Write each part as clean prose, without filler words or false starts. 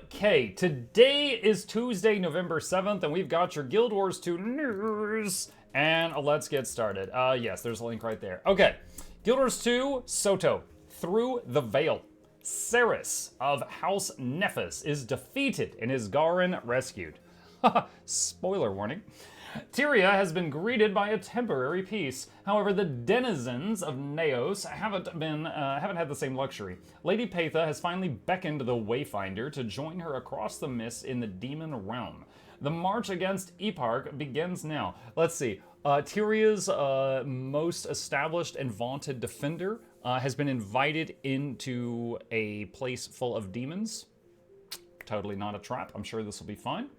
Okay, today is Tuesday, November 7th, and we've got your Guild Wars 2 news. And let's get started. Yes, there's a link right there. Okay, Guild Wars 2, Soto, Through the Veil. Ceres of House Nephis is defeated and his Garin rescued. Spoiler warning. Tyria has been greeted by a temporary peace. However, the denizens of Naos haven't had the same luxury. Lady Patha has finally beckoned the Wayfinder to join her across the mist in the demon realm. The march against Eparch begins now. Let's see. Tyria's most established and vaunted defender has been invited into a place full of demons. Totally not a trap. I'm sure this will be fine.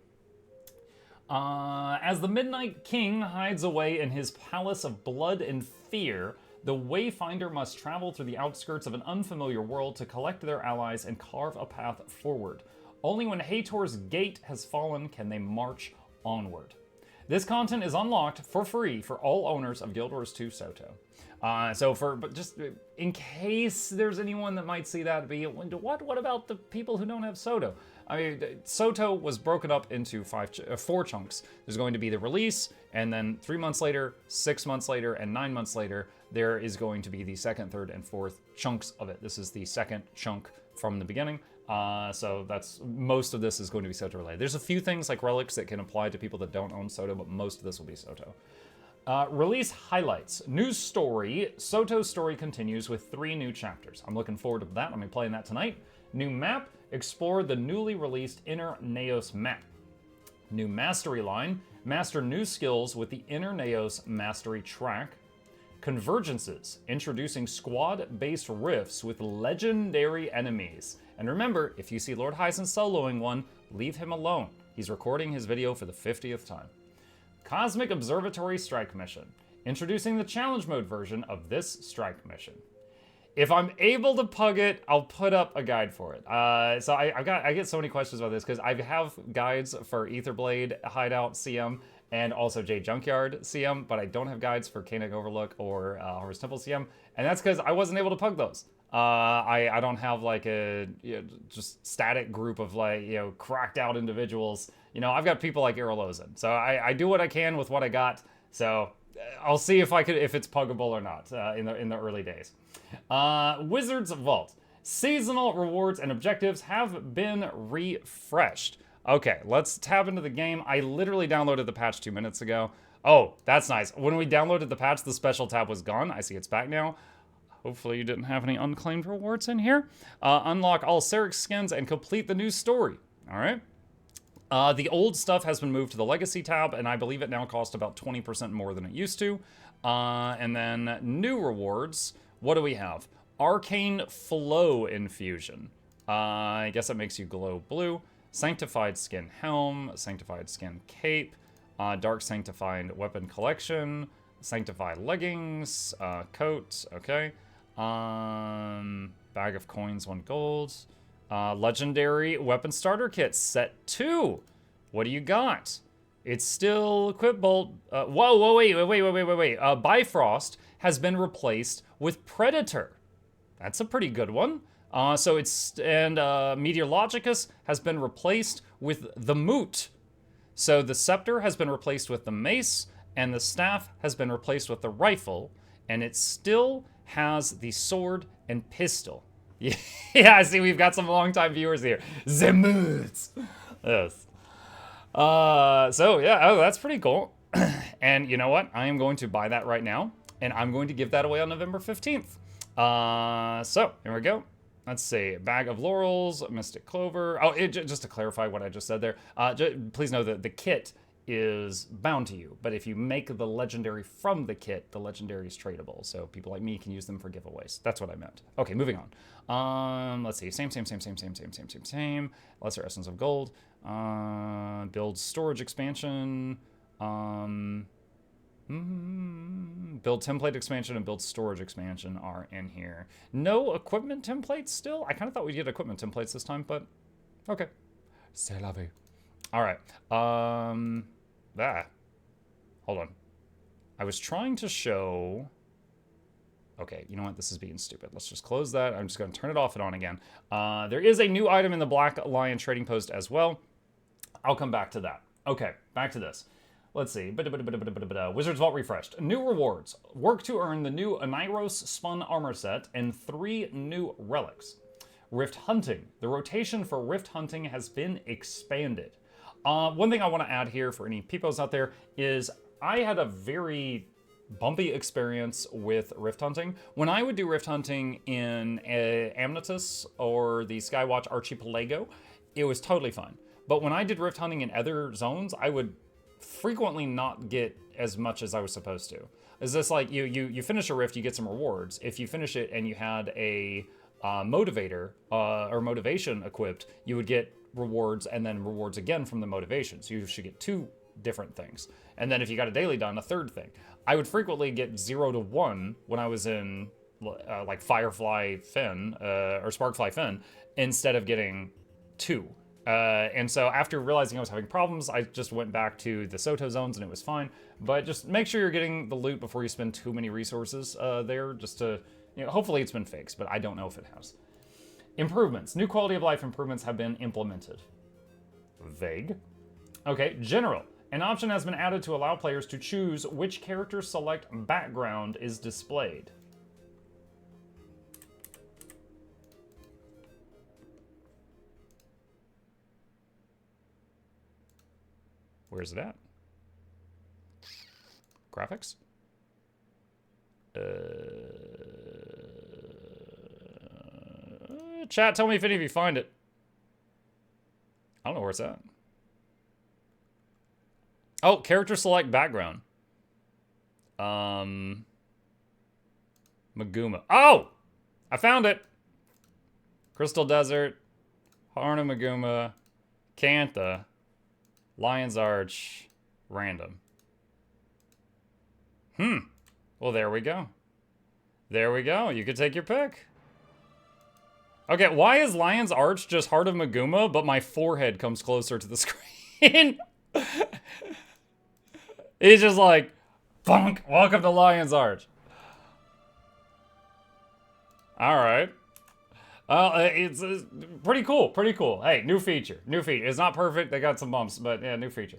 As the Midnight King hides away in his palace of blood and fear, the Wayfinder must travel through the outskirts of an unfamiliar world to collect their allies and carve a path forward. Only when Hator's gate has fallen can they march onward. This content is unlocked for free for all owners of Guild Wars 2 Soto. But just in case there's anyone that might see that be, what about the people who don't have Soto? I mean, Soto was broken up into four chunks. There's going to be the release, and then 3 months later, 6 months later, and 9 months later, there is going to be the second, third, and fourth chunks of it. This is the second chunk from the beginning. So that's most of this is going to be Soto related. There's a few things like relics that can apply to people that don't own Soto, but most of this will be Soto. Release highlights. News story. Soto's story continues with 3 new chapters. I'm looking forward to that. I'm going to be playing that tonight. New map. Explore the newly released Inner Naos map. New mastery line. Master new skills with the Inner Naos mastery track. Convergences. Introducing squad-based rifts with legendary enemies. And remember, if you see Lord Hyson soloing one, leave him alone. He's recording his video for the 50th time. Cosmic Observatory Strike Mission. Introducing the challenge mode version of this strike mission. If I'm able to pug it, I'll put up a guide for it. So I get so many questions about this because I have guides for Etherblade Hideout CM and also Jade Junkyard CM, but I don't have guides for Koenig Overlook or Harvest Temple CM, and that's because I wasn't able to pug those. I don't have like a just static group of like cracked out individuals. I've got people like Irolozin, so I do what I can with what I got. So I'll see if it's puggable or not in the early days. Wizards Vault. Seasonal rewards and objectives have been refreshed. Okay, let's tab into the game. I literally downloaded the patch 2 minutes ago. Oh, that's nice. When we downloaded the patch, the special tab was gone. I see it's back now. Hopefully you didn't have any unclaimed rewards in here. Unlock all Serix skins and complete the new story. All right. The old stuff has been moved to the Legacy tab, and I believe it now costs about 20% more than it used to. And then new rewards. What do we have? Arcane Flow Infusion. I guess that makes you glow blue. Sanctified Skin Helm. Sanctified Skin Cape. Dark Sanctified Weapon Collection. Sanctified Leggings. Coat. Okay. Bag of Coins, 1 gold. Legendary Weapon Starter Kit, set 2. What do you got? It's still Equip Bolt. Wait. Bifrost has been replaced with Predator. That's a pretty good one. Meteorologicus has been replaced with the Moot. So the Scepter has been replaced with the Mace, and the Staff has been replaced with the Rifle, and it still has the Sword and Pistol. Yeah, see, we've got some longtime viewers here. The Moots. Yes. That's pretty cool. And you know what? I am going to buy that right now, and I'm going to give that away on November 15th. So, here we go. Let's see. Bag of Laurels, Mystic Clover. Oh, just to clarify what I just said there, please know that the kit is bound to you, but if you make the legendary from the kit, the legendary is tradable, so people like me can use them for giveaways. That's what I meant. Okay, moving on. Let's see. Same. Lesser Essence of Gold. Build storage expansion. Build template expansion and build storage expansion are in here. No equipment templates still? I kind of thought we'd get equipment templates this time, but okay. C'est la vie. All right. Hold on. I was trying to show Okay, you know what? This is being stupid. Let's just close that. I'm just going to turn it off and on again. There is a new item in the Black Lion trading post as well. I'll come back to that. Okay, back to this. Let's see. Wizard's Vault refreshed. New rewards. Work to earn the new Anairos Spun Armor Set and 3 new relics. Rift Hunting. The rotation for Rift Hunting has been expanded. One thing I want to add here for any peepos out there is I had a very bumpy experience with Rift Hunting. When I would do Rift Hunting in Amnitus or the Skywatch Archipelago, it was totally fine. But when I did Rift Hunting in other zones, I would frequently not get as much as I was supposed to. Is this like you finish a Rift, you get some rewards. If you finish it and you had a motivator or motivation equipped, you would get rewards and then rewards again from the motivation. So you should get 2 different things. And then if you got a daily done, a 3rd thing. I would frequently get 0 to 1 when I was in like Firefly Fen or Sparkfly Fen instead of getting 2. And so after realizing I was having problems, I just went back to the Soto zones and it was fine. But just make sure you're getting the loot before you spend too many resources there, just to, hopefully it's been fixed, but I don't know if it has. Improvements. New quality of life improvements have been implemented. Vague. Okay, general. An option has been added to allow players to choose which character select background is displayed. Where's it at? Graphics? Chat, tell me if any of you find it. I don't know where it's at. Oh, character select background. Maguma. Oh! I found it! Crystal Desert, Harna Maguma, Cantha, Lion's Arch, random. Well, there we go. There we go. You could take your pick. Okay, why is Lion's Arch just Heart of Maguma, but my forehead comes closer to the screen? He's just like, bonk, welcome to Lion's Arch. Alright. It's pretty cool, pretty cool. Hey, new feature, new feature. It's not perfect, they got some bumps, but yeah, new feature.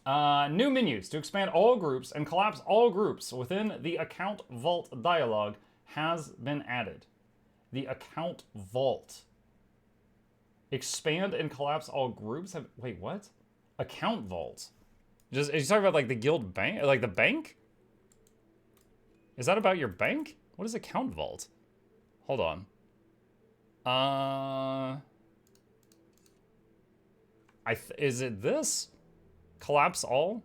New menus to expand all groups and collapse all groups within the account vault dialogue has been added. The account vault. Expand and collapse all groups have, wait, what? Account vault. Just, are you talking about like the guild bank, like the bank? Is that about your bank? What is account vault? Hold on. Is it this? Collapse all?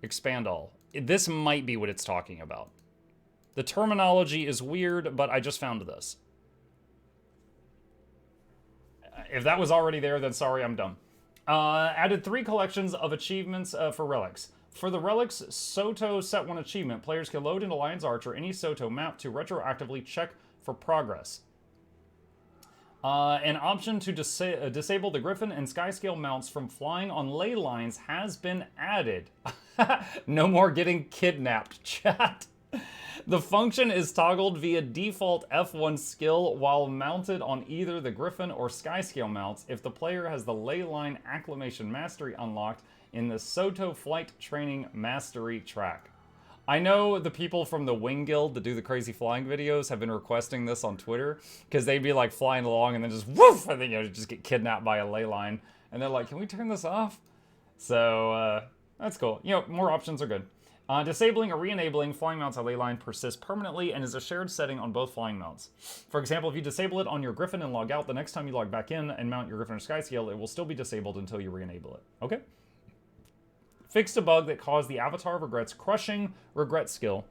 Expand all. This might be what it's talking about. The terminology is weird, but I just found this. If that was already there, then sorry, I'm dumb. Added 3 collections of achievements for relics. For the relics Soto Set 1 achievement, players can load into Lion's Arch or any Soto map to retroactively check for progress. An option to disable the Griffin and Skyscale mounts from flying on ley lines has been added. No more getting kidnapped, chat. The function is toggled via default F1 skill while mounted on either the Griffin or Skyscale mounts if the player has the ley line acclimation mastery unlocked in the Soto Flight Training Mastery track. I know the people from the Wing Guild that do the crazy flying videos have been requesting this on Twitter because they'd be like flying along and then just woof, and then just get kidnapped by a ley line. And they're like, can we turn this off? So that's cool. More options are good. Disabling or re-enabling flying mounts on ley line persists permanently and is a shared setting on both flying mounts. For example, if you disable it on your Griffin and log out, the next time you log back in and mount your Griffin or Skyscale, it will still be disabled until you re-enable it. Okay? Fixed a bug that caused the Avatar of Regret's Crushing Regret skill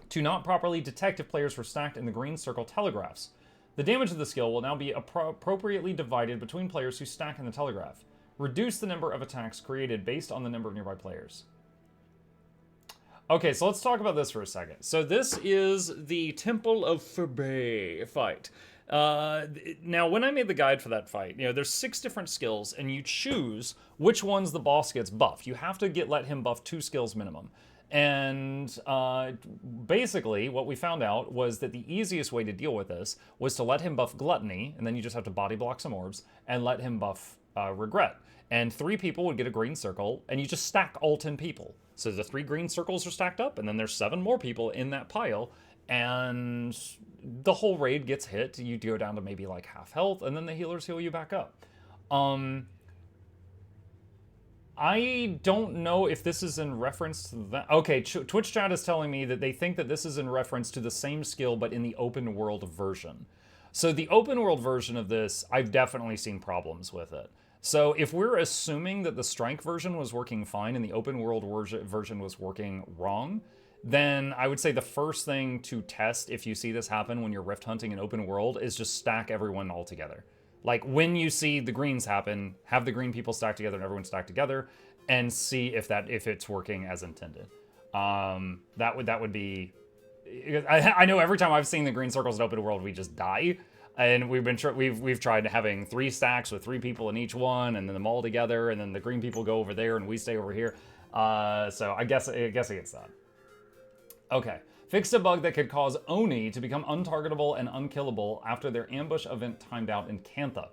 to not properly detect if players were stacked in the green circle telegraphs. The damage of the skill will now be appropriately divided between players who stack in the telegraph. Reduce the number of attacks created based on the number of nearby players. Okay, so let's talk about this for a second. So this is the Temple of Fubei fight. Now, when I made the guide for that fight, there's 6 different skills, and you choose which ones the boss gets buffed. You have to let him buff 2 skills minimum. And basically, what we found out was that the easiest way to deal with this was to let him buff Gluttony, and then you just have to body block some orbs, and let him buff Regret. And 3 people would get a green circle, and you just stack all 10 people. So the 3 green circles are stacked up, and then there's 7 more people in that pile, and the whole raid gets hit. You go down to maybe like half health, and then the healers heal you back up. I don't know if this is in reference to that. Okay, Twitch chat is telling me that they think that this is in reference to the same skill, but in the open world version. So the open world version of this, I've definitely seen problems with it. So if we're assuming that the strength version was working fine and the open world version was working wrong, then I would say the first thing to test if you see this happen when you're rift hunting in open world is just stack everyone all together. Like, when you see the greens happen, have the green people stacked together and everyone stacked together, and see if it's working as intended. That would be. I know every time I've seen the green circles in open world, we just die, and we've tried having 3 stacks with 3 people in each one, and then them all together, and then the green people go over there and we stay over here. So I guess it's that. Okay. Fixed a bug that could cause Oni to become untargetable and unkillable after their ambush event timed out in Cantha.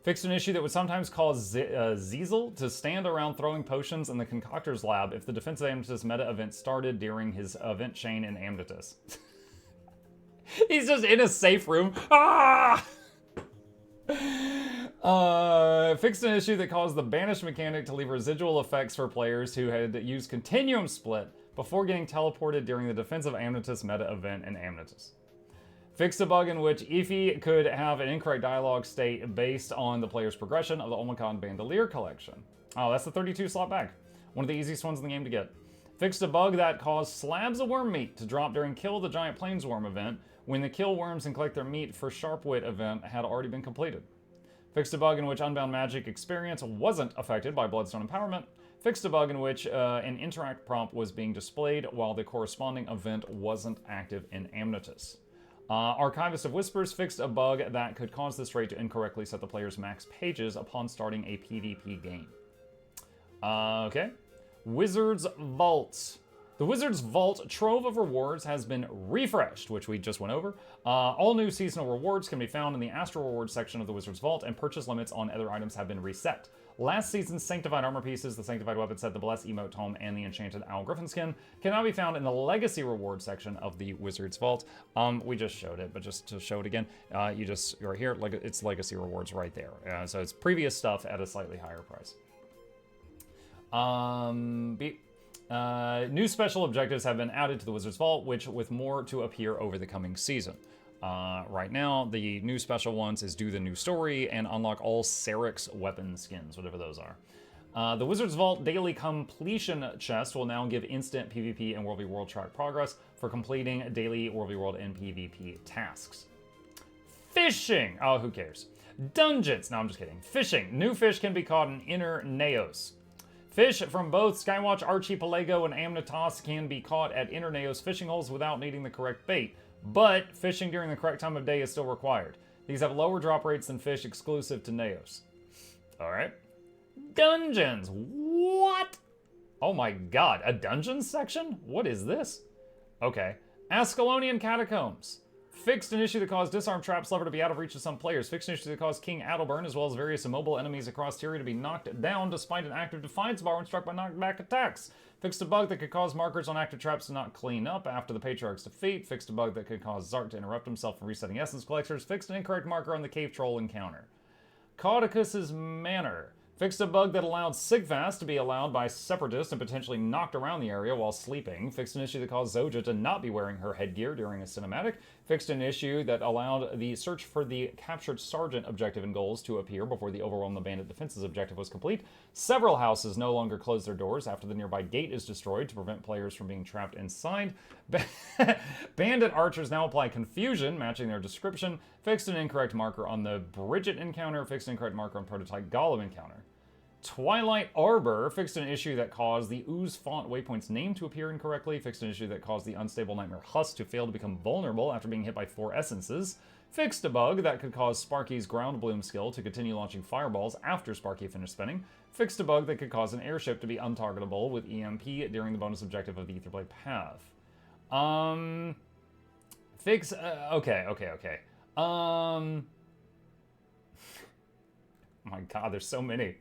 Fixed an issue that would sometimes cause Zizel to stand around throwing potions in the Concoctor's lab if the Defense of Amnetis meta event started during his event chain in Amnetis. He's just in a safe room. Ah! Fixed an issue that caused the Banish mechanic to leave residual effects for players who had used Continuum Split before getting teleported during the Defense of Amnetis meta event in Amnetis. Fixed a bug in which Ify could have an incorrect dialogue state based on the player's progression of the Omicron Bandolier collection. Oh, that's the 32 slot bag. One of the easiest ones in the game to get. Fixed a bug that caused slabs of worm meat to drop during Kill the Giant Planesworm event when the Kill Worms and Collect Their Meat for Sharpwit event had already been completed. Fixed a bug in which Unbound Magic experience wasn't affected by Bloodstone Empowerment. Fixed a bug in which an interact prompt was being displayed while the corresponding event wasn't active in Amnetis. Archivist of Whispers fixed a bug that could cause this raid to incorrectly set the player's max pages upon starting a PvP game. Okay. Wizard's Vault. The Wizard's Vault Trove of Rewards has been refreshed, which we just went over. All new seasonal rewards can be found in the Astral Rewards section of the Wizard's Vault, and purchase limits on other items have been reset. Last season's Sanctified Armor Pieces, the Sanctified Weapon Set, the Blessed Emote Tome, and the Enchanted Owl Griffin Skin can now be found in the Legacy Rewards section of the Wizard's Vault. We just showed it, but just to show it again, you're here, it's Legacy Rewards right there. So it's previous stuff at a slightly higher price. New special objectives have been added to the Wizard's Vault, with more to appear over the coming season. Right now, the new special ones is do the new story and unlock all Serix weapon skins, whatever those are. The Wizard's Vault daily completion chest will now give instant PvP and World v World track progress for completing daily World v World and PvP tasks. Fishing! Oh, who cares? Dungeons! No, I'm just kidding. Fishing. New fish can be caught in Inner Naos. Fish from both Skywatch Archipelago and Amnitas can be caught at Inner Naos fishing holes without needing the correct bait, but fishing during the correct time of day is still required. These have lower drop rates than fish exclusive to Naos. Alright. Dungeons! What? Oh my god, a dungeons section? What is this? Okay. Ascalonian Catacombs. Fixed an issue that caused Disarm Trap Sliver to be out of reach of some players. Fixed an issue that caused King Adelburn, as well as various immobile enemies across Tyria, to be knocked down despite an active Defiance bar when struck by knockback attacks. Fixed a bug that could cause markers on active traps to not clean up after the Patriarch's defeat. Fixed a bug that could cause Zark to interrupt himself from resetting Essence Collectors. Fixed an incorrect marker on the Cave Troll encounter. Caudicus's Manor. Fixed a bug that allowed Sigfast to be allowed by Separatists and potentially knocked around the area while sleeping. Fixed an issue that caused Zoja to not be wearing her headgear during a cinematic. Fixed an issue that allowed the search for the captured Sergeant objective and goals to appear before the Overwhelm the Bandit Defenses objective was complete. Several houses no longer close their doors after the nearby gate is destroyed to prevent players from being trapped inside. Bandit archers now apply confusion, matching their description. Fixed an incorrect marker on the Bridget encounter. Fixed an incorrect marker on Prototype Golem encounter. Twilight Arbor fixed an issue that caused the Ooze font waypoint's name to appear incorrectly, fixed an issue that caused the unstable Nightmare Husk to fail to become vulnerable after being hit by 4 essences, fixed a bug that could cause Sparky's Ground Bloom skill to continue launching fireballs after Sparky finished spinning, fixed a bug that could cause an airship to be untargetable with EMP during the bonus objective of the Etherblade path. Okay. Oh my god, there's so many.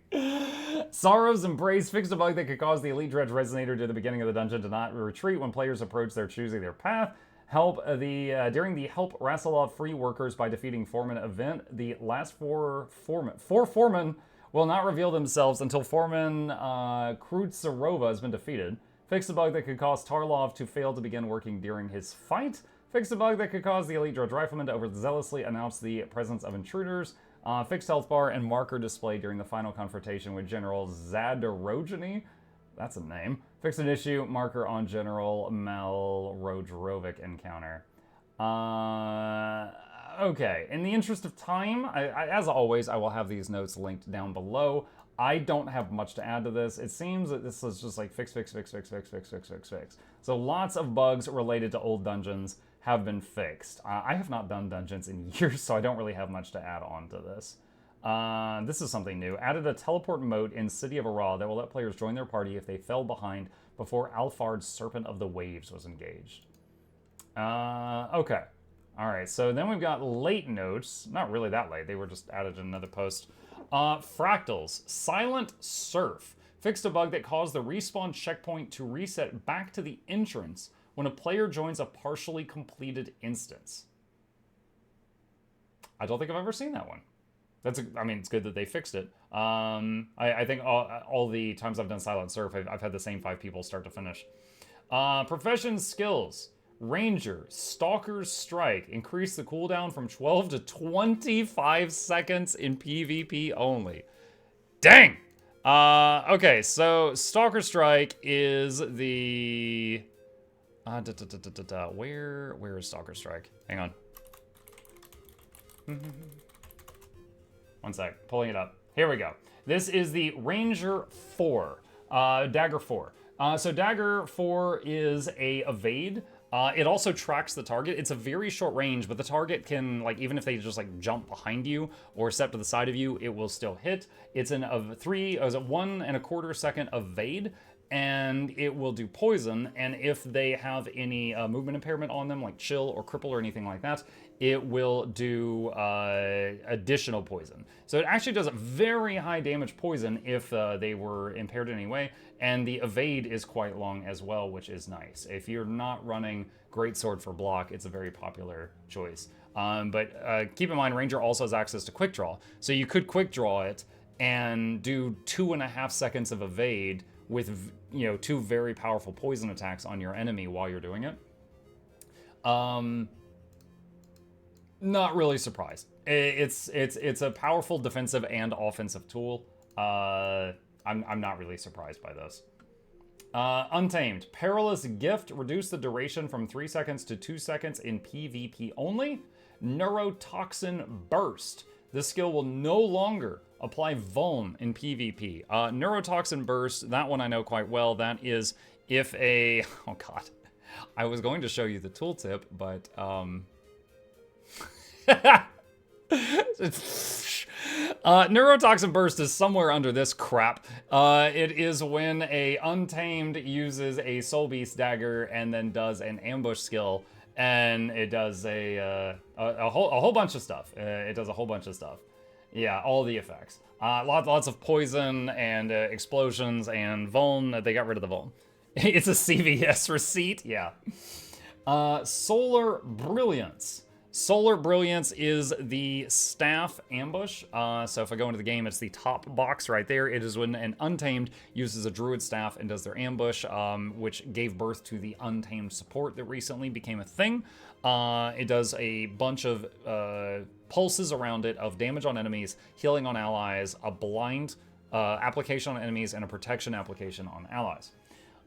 Sorrow's Embrace fixed a bug that could cause the Elite Dredge Resonator near the beginning of the dungeon to not retreat when players approach their choosing their path. During the Help Rassilov Free Workers by defeating Foreman event, the last four foremen will not reveal themselves until Foreman Krutsarova has been defeated. Fixed a bug that could cause Tarlov to fail to begin working during his fight. Fixed a bug that could cause the Elite Dredge Rifleman to overzealously announce the presence of intruders. Fixed health bar and marker display during the final confrontation with General Zadorojny. That's a name. Fixed an issue, marker on General Malrodrovic encounter. Okay, in the interest of time, as always, I will have these notes linked down below. I don't have much to add to this. It seems that this is just like fix. So lots of bugs related to old dungeons have been fixed. I have not done dungeons in years, so I don't really have much to add on to this. This is something new. Added a teleport mode in City of Ara that will let players join their party if they fell behind before Alfard's Serpent of the Waves was engaged. Okay. Alright, so then we've got late notes. Not really that late. They were just added in another post. Fractals. Silent Surf fixed a bug that caused the respawn checkpoint to reset back to the entrance when a player joins a partially completed instance. I don't think I've ever seen that one. I mean, it's good that they fixed it. I think all the times I've done Silent Surf, I've had the same 5 people start to finish. Profession skills. Ranger, Stalker's Strike. Increase the cooldown from 12 to 25 seconds in PvP only. Dang! Okay, so Stalker Strike is the... Where is Stalker Strike? Hang on. One sec, pulling it up. Here we go. This is the Ranger 4, Dagger 4. So Dagger 4 is a evade. It also tracks the target. It's a very short range, but the target can, like, even if they just like jump behind you or step to the side of you, it will still hit. It's an of 1 1/4 second evade, and it will do poison. And if they have any movement impairment on them, like chill or cripple or anything like that, it will do additional poison. So it actually does a very high damage poison if they were impaired in any way, and the evade is quite long as well, which is nice. If you're not running Greatsword for block, it's a very popular choice. But keep in mind, Ranger also has access to Quick Draw, so you could Quick Draw it and do 2.5 seconds of evade with 2 very powerful poison attacks on your enemy while you're doing it. Not really surprised. It's a powerful defensive and offensive tool. I'm not really surprised by this. Untamed. Perilous Gift. Reduce the duration from 3 seconds to 2 seconds in PvP only. Neurotoxin Burst. This skill will no longer apply Vuln in PvP. Neurotoxin Burst, that one I know quite well. That is if a... Oh god. I was going to show you the tooltip, but... Neurotoxin Burst is somewhere under this crap. It is when a Untamed uses a Soul Beast Dagger and then does an ambush skill, and it does a whole bunch of stuff. It does a whole bunch of stuff. Yeah, all the effects. Lots of poison and explosions and Vuln. They got rid of the Vuln. It's a CVS receipt. Yeah. Solar Brilliance. Solar Brilliance is the staff ambush. So if I go into the game, it's the top box right there. It is when an Untamed uses a Druid staff and does their ambush, which gave birth to the Untamed support that recently became a thing. It does a bunch of pulses around it of damage on enemies, healing on allies, a blind application on enemies, and a protection application on allies.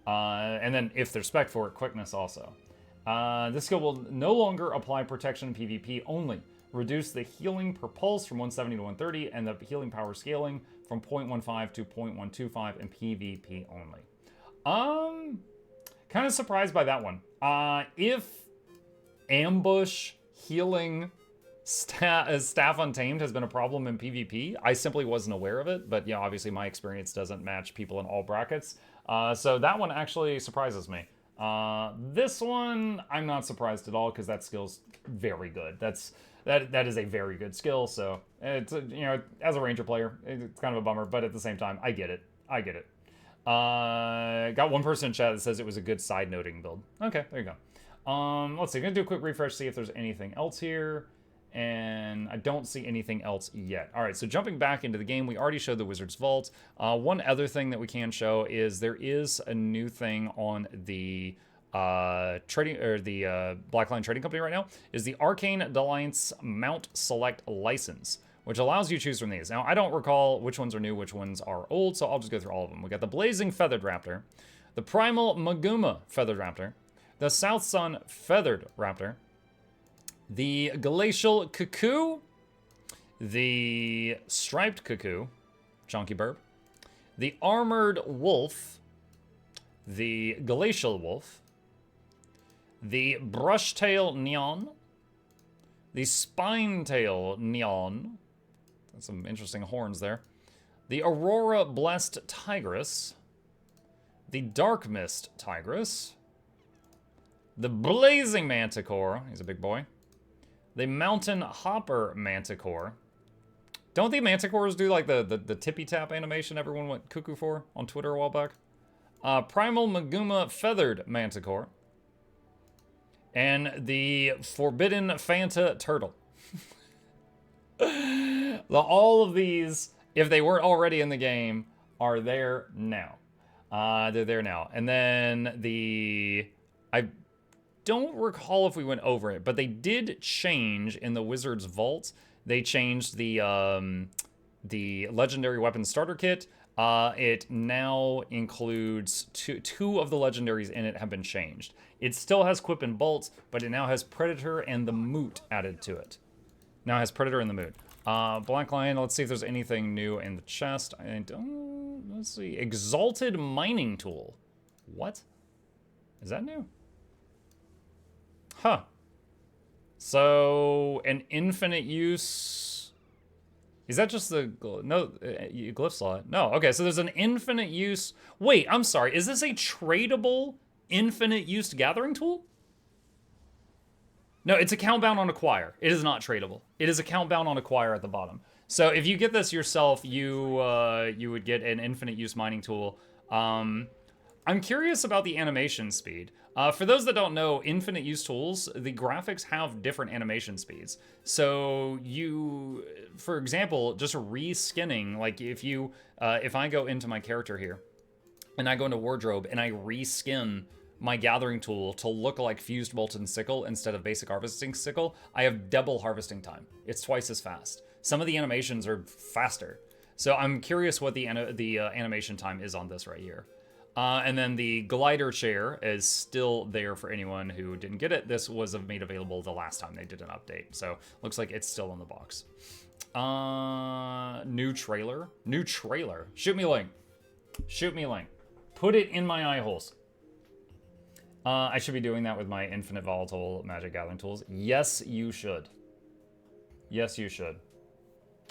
And then if they're spec for it, quickness also. This skill will no longer apply protection PvP only. Reduce the healing per pulse from 170 to 130, and the healing power scaling from 0.15 to 0.125 in PvP only. Kind of surprised by that one. If ambush healing staff Untamed has been a problem in PvP, I simply wasn't aware of it, but yeah, obviously my experience doesn't match people in all brackets. So that one actually surprises me. This one, I'm not surprised at all because that skill's very good. That is a very good skill. So it's you know, as a ranger player, it's kind of a bummer, but at the same time, I get it. I get it. Got one person in chat that says it was a good side noting build. Okay, there you go. Let's see. I'm gonna do a quick refresh, see if there's anything else here. And I don't see anything else yet. All right, so jumping back into the game, we already showed the Wizard's Vault. One other thing that we can show is there is a new thing on the trading or the Blackline Trading Company right now, is the Arcane Alliance Mount Select License, which allows you to choose from these. Now, I don't recall which ones are new, which ones are old, so I'll just go through all of them. We got the Blazing Feathered Raptor, the Primal Maguma Feathered Raptor, the South Sun Feathered Raptor, the Glacial Cuckoo, the Striped Cuckoo, Chunky Burp, the Armored Wolf, the Glacial Wolf, the Brushtail Neon, the Spinetail Neon, that's some interesting horns there, the Aurora Blessed Tigress, the Dark Mist Tigress, the Blazing Manticore, he's a big boy, the Mountain Hopper Manticore. Don't the Manticores do like the tippy tap animation everyone went cuckoo for on Twitter a while back? Primal Maguma Feathered Manticore. And the Forbidden Fanta Turtle. All of these, if they weren't already in the game, are there now. They're there now. And then I don't recall if we went over it, but they did change in the Wizard's Vault. They changed the Legendary Weapon Starter Kit. It now includes two of the legendaries in it have been changed. It still has Quip and Bolt, but it now has Predator and the Moot added to it. Now it has Predator and the Moot. Black Lion, let's see if there's anything new in the chest. Let's see. Exalted Mining Tool. What? Is that new? Huh. So, an infinite use... Is that just the... No, glyph slot. No, okay, so there's an infinite use... Wait, I'm sorry. Is this a tradable infinite use gathering tool? No, it's account bound on acquire. It is not tradable. It is account bound on acquire at the bottom. So if you get this yourself, you would get an infinite use mining tool. I'm curious about the animation speed. For those that don't know, infinite use tools, the graphics have different animation speeds. So you, for example, just reskinning, like if I go into my character here, and I go into wardrobe and I reskin my gathering tool to look like fused molten sickle instead of basic harvesting sickle, I have double harvesting time. It's twice as fast. Some of the animations are faster. So I'm curious what the animation time is on this right here. And then the glider chair is still there for anyone who didn't get it. This was made available the last time they did an update. So looks like it's still in the box. New trailer. New trailer. Shoot me a link. Shoot me a link. Put it in my eye holes. I should be doing that with my infinite volatile magic gathering tools. Yes, you should. Yes, you should.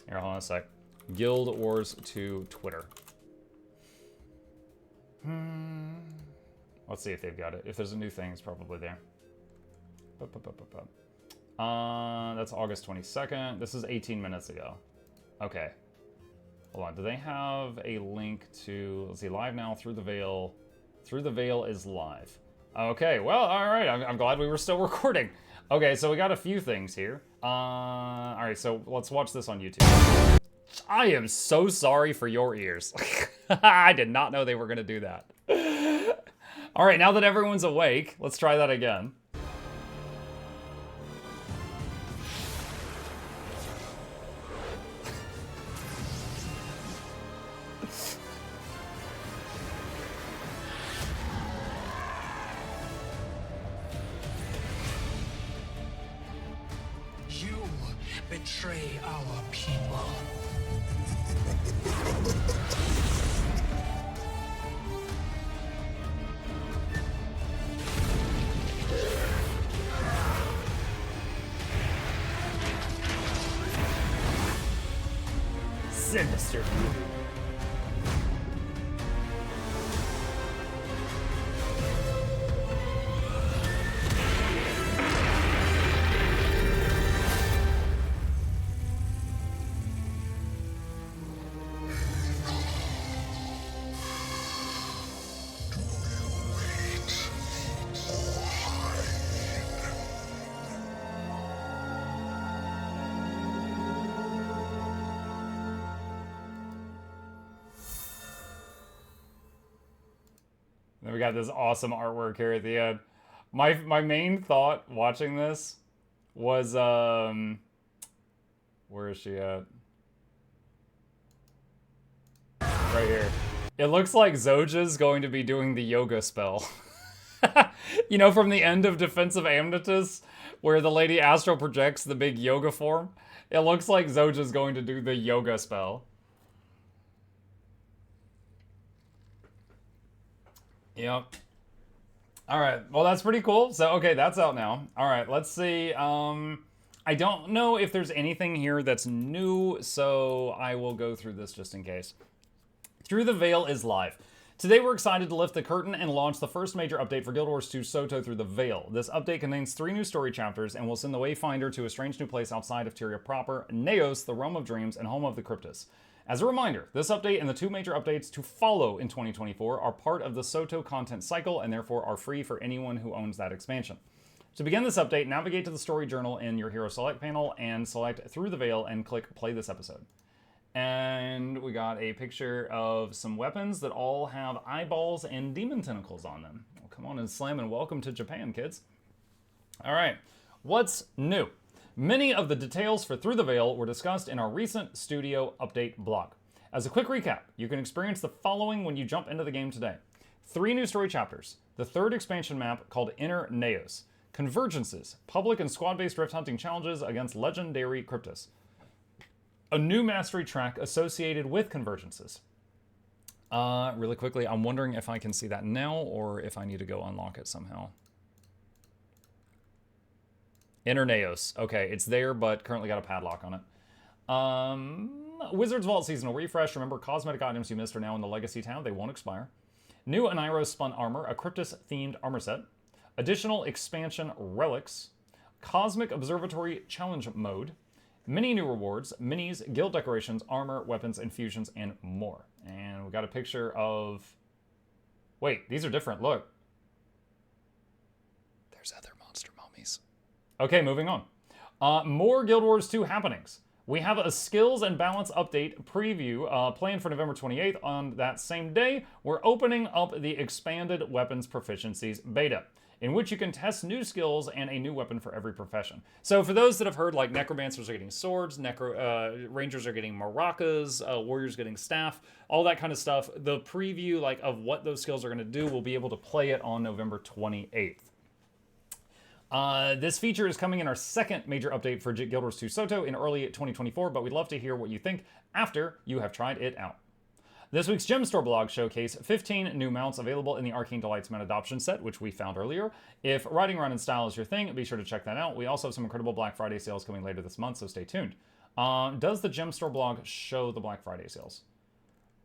Here, hold on a sec. Guild Wars 2 Twitter. Let's see if they've got it. If there's a new thing, it's probably there. That's August 22nd. This is 18 minutes ago. Okay. Hold on. Do they have a link to... Let's see. Live now. Through the Veil. Through the Veil is live. Okay. Well, all right. I'm glad we were still recording. Okay, so we got a few things here. All right, so let's watch this on YouTube. I am so sorry for your ears. I did not know they were going to do that. All right, now that everyone's awake, let's try that again. betray our people. Sinister voodoo. Then we got this awesome artwork here at the end. My main thought watching this was where is she at? Right here. It looks like Zoja's going to be doing the yoga spell. You know, from the end of Defensive Amnetus, where the lady astral projects the big yoga form? It looks like Zoja's going to do the yoga spell. Yep. All right. Well, that's pretty cool. So, okay, that's out now. All right, let's see. I don't know if there's anything here that's new, so I will go through this just in case. Through the Veil is live. Today we're excited to lift the curtain and launch the first major update for Guild Wars 2 Soto Through the Veil. This update contains 3 new story chapters and will send the Wayfinder to a strange new place outside of Tyria proper, Neos, the Realm of Dreams, and home of the Cryptus. As a reminder, this update and the 2 major updates to follow in 2024 are part of the Soto content cycle and therefore are free for anyone who owns that expansion. To begin this update, navigate to the story journal in your Hero Select panel and select Through the Veil and click Play this episode. And we got a picture of some weapons that all have eyeballs and demon tentacles on them. Well, come on and slam and welcome to Japan, kids. All right, what's new? Many of the details for Through the Veil were discussed in our recent studio update blog. As a quick recap, you can experience the following when you jump into the game today. 3 new story chapters, the 3rd expansion map called Inner Neos, convergences, public and squad-based rift hunting challenges against legendary Cryptus, a new mastery track associated with convergences. Really quickly, I'm wondering if I can see that now or if I need to go unlock it somehow. Inner Neos. Okay, it's there, but currently got a padlock on it. Wizard's Vault Seasonal Refresh. Remember, cosmetic items you missed are now in the Legacy tab. They won't expire. New Aniros Spun Armor, a Cryptus-themed armor set. Additional expansion relics. Cosmic Observatory Challenge Mode. Many new rewards, minis, guild decorations, armor, weapons, infusions, and more. And we got a picture of... Wait, these are different. Look. There's other monster mummies. Okay, moving on. More Guild Wars 2 happenings. We have a skills and balance update preview planned for November 28th. On that same day, we're opening up the expanded weapons proficiencies beta, in which you can test new skills and a new weapon for every profession. So for those that have heard, like, necromancers are getting swords, rangers are getting maracas, warriors getting staff, all that kind of stuff, the preview, like, of what those skills are going to do, we'll be able to play it on November 28th. This feature is coming in our 2nd major update for Guild Wars 2 Soto in early 2024, but we'd love to hear what you think after you have tried it out. This week's Gem Store blog showcase 15 new mounts available in the Arcane Delights mount adoption set, which we found earlier. If riding around in style is your thing, be sure to check that out. We also have some incredible Black Friday sales coming later this month, so stay tuned. Does the Gem Store blog show the Black Friday sales?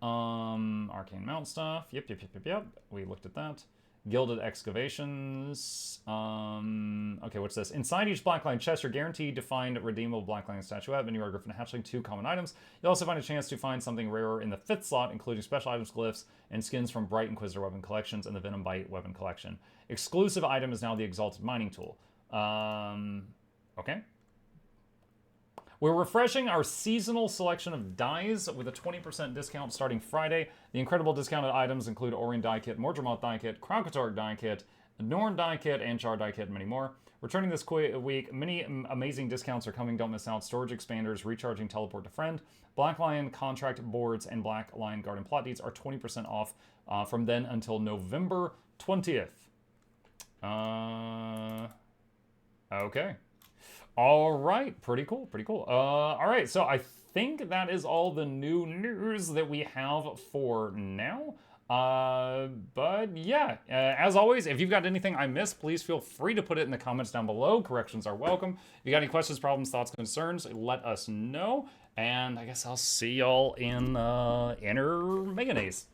Arcane mount stuff. Yep. We looked at that. Gilded excavations. Okay, what's this? Inside each Blackline chest, you're guaranteed to find redeemable Blackline statuette, Menu Griffin Hatchling, 2 common items. You'll also find a chance to find something rarer in the 5th slot, including special items, glyphs, and skins from Bright Inquisitor weapon collections and the Venom Bite weapon collection. Exclusive item is now the Exalted Mining Tool. Okay. We're refreshing our seasonal selection of dyes with a 20% discount starting Friday. The incredible discounted items include Orion Die Kit, Mordremoth Die Kit, Kralkatorg Die Kit, Norn Die Kit, and Char Die Kit, and many more. Returning this week, many amazing discounts are coming. Don't miss out. Storage expanders, recharging teleport to friend, Black Lion contract boards, and Black Lion garden plot deeds are 20% off from then until November 20th. Okay. All right, pretty cool, pretty cool. All right, so I think that is all the new news that we have for now. But yeah, as always, if you've got anything I missed, please feel free to put it in the comments down below. Corrections are welcome. If you got any questions, problems, thoughts, concerns, let us know. And I guess I'll see y'all in Inner Mayonnaise.